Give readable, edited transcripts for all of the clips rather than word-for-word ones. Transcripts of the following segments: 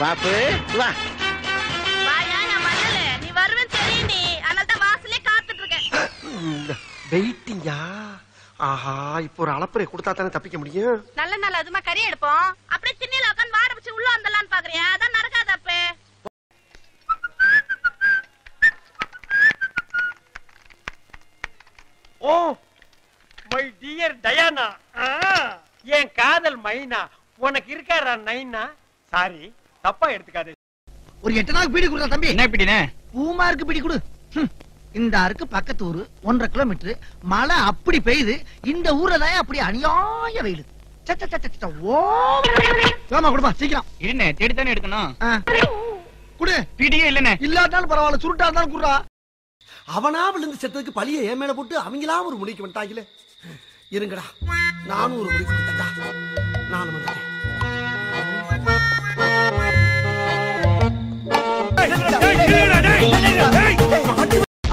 பாப்பு வா. நீ வருவேன்னு தெரியும், நீ அதனால வாசலே காத்துட்டு இருக்கேன். வெயிட்டிங்கா. ஆஹா, இப்போ ஒரு அளப்பறை கொடுத்தா தானே தப்பிக்க முடியும். நல்ல நாள் அதுமா கறி எடுப்போம். அப்படியே திண்ணையில உட்காந்து வாட வச்சு உள்ள வந்தலான்னு பாக்குறியா? அதான் நடக்காத அப்ப. ஓ மை டியர் டயானா, என் காதல் மைனா, உனக்கு இருக்காரா நைனா? சாரி, தப்பா எடுத்துக்காதே. ஒரு 8 நாள் பீடி குடுறா தம்பி. என்ன பிடினே? பூமாருக்கு பீடி குடு. இந்த ஆருக்கு பக்கத்து ஊரு 1.5 கிலோமீட்டர். மழை அப்படி பெய்யுது. இந்த ஊர்ல தான் அப்படி அநியாய வெயில். ஓமா குடுப்பா சீக்கிரம். இருண்ணே, தேடித்தானே எடுக்கணும். குடு. பிடியே இல்லண்ணே. இல்லாட்டாலும் பரவாயில்ல, சுருட்டா இருந்தாலும் குடுறா. அவனா விழுந்து செத்ததுக்கு பழிய ஏன் மேல போட்டு அவங்களா ஒரு முடிக்கு வந்துட்டாங்களே. இருங்கடா, நானும் ஒரு முடிக்கு வந்துட்டா. நானும் வந்துட்டேன்.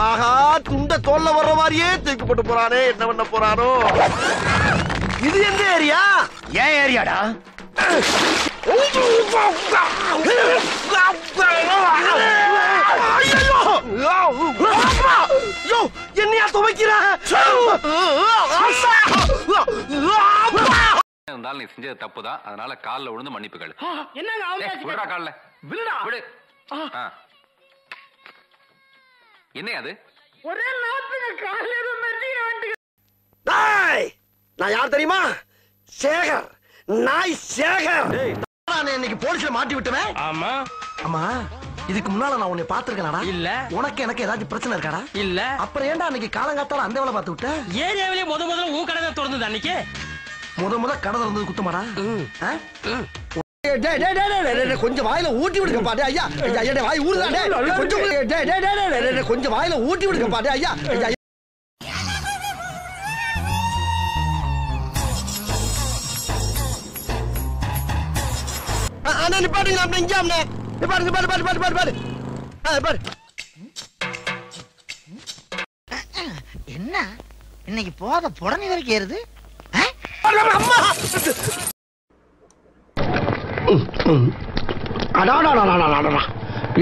ஆஹா, துண்ட தோல்ல வர்ற மாதிரியே தூக்கி போட்டு போறானே. என்ன பண்ண போறானோ? இது எந்த ஏரியா? ஏன் ஏரியாடா? என்னையா துவைக்கிற? இருந்தாலும் நீ செஞ்சது தப்புதான். அதனால கால்ல விழுந்து மன்னிப்பு கேளு. என்னங்க கால்ல விடு. என்ன அது? ஒரே நாத்துக்கு காலையில மெட்டி. நான் யார் தெரியுமா? சேகர், நாய் சேகர். நான் இன்னைக்கு போலீஸ்ல மாட்டி விட்டுவேன். ஆமா ஆமா, இதுக்கு முன்னால நான் உன்னை பாத்துருக்கேனா? இல்ல. உனக்கு எனக்கு ஏதாச்சும் பிரச்சனை இருக்காடா? இல்ல. அப்புறம் ஏன்டா அன்னைக்கு காலங்காத்தால அந்த வேலை பார்த்து விட்ட? ஏரியாவிலே முதல்ல உன் கடை தான் திறந்தது அன்னைக்கு. முத கடை திறந்தது குத்தமாடா? கொஞ்சம் வாயில ஊட்டி விடுங்க பாட்டு ஐயா. வாய் ஊறுதானே கொஞ்சம் வாயில ஊட்டி விடுங்க பாட்டு ஐயா. என்ன இன்னைக்கு போத புடனி வரைக்கும் ஏறுது.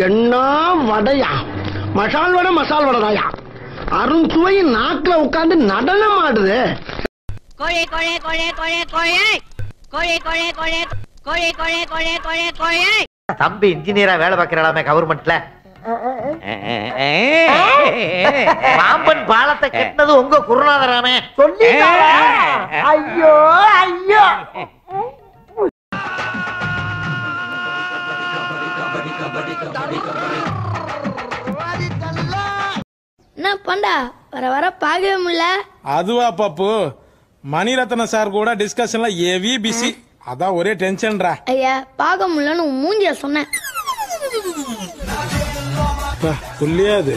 என்ன வடையா? மசால் வடை தாயா. அருண் சுவை நாக்குல உட்கார்ந்து நடனம் ஆடுது. கோழி கோழி கோழி கோழி கோழி கோழி கோழி கோழி கோழி கோழி கோழி கோழி கோழி. தம்பி இன்ஜினியரா வேலை பார்க்கிறாமே கவர்மெண்ட்ல. பாம்பன் பாலத்தை கட்டினது உங்க குருநாதராமே சொல்லி. ஐயோ ஐயோ. என்ன பண்டா வர வர பார்க்கவே முடியல. அதுவா பாப்பு, மணிரத்ன சார் கூட டிஸ்கஷன்ல ஹெவி பிஸி. அதான் ஒரே டென்ஷன்டா. ஐயா பார்க்க முடியலன்னு மூஞ்சிய சொன்னேன். புள்ளியாது.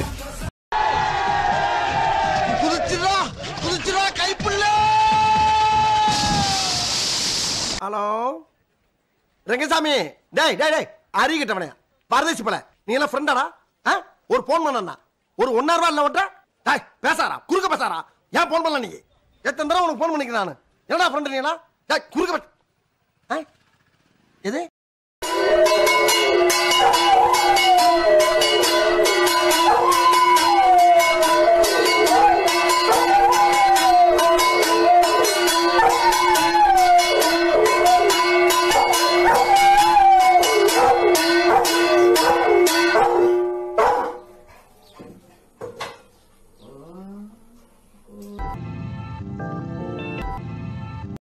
ஹலோ ரங்கசாமி. டேய் டேய் டேய், அறிகிட்டவனே பரதேசி போல. நீ எல்லாம் ஃப்ரெண்டாடா? ஒரு போன் பண்ணா ஒரு 1.5 ரூபா இல்ல ஓட்ட. டேய் பேசாரா, குறுக்க பேசாரா. ஏன் போன் பண்ணல? நீ எத்தனை தடவை உனக்கு போன் பண்ணிக்கிறேன் நானு. என்னடா ஃப்ரெண்ட் நீங்களா? டேய் குறுக்க எது?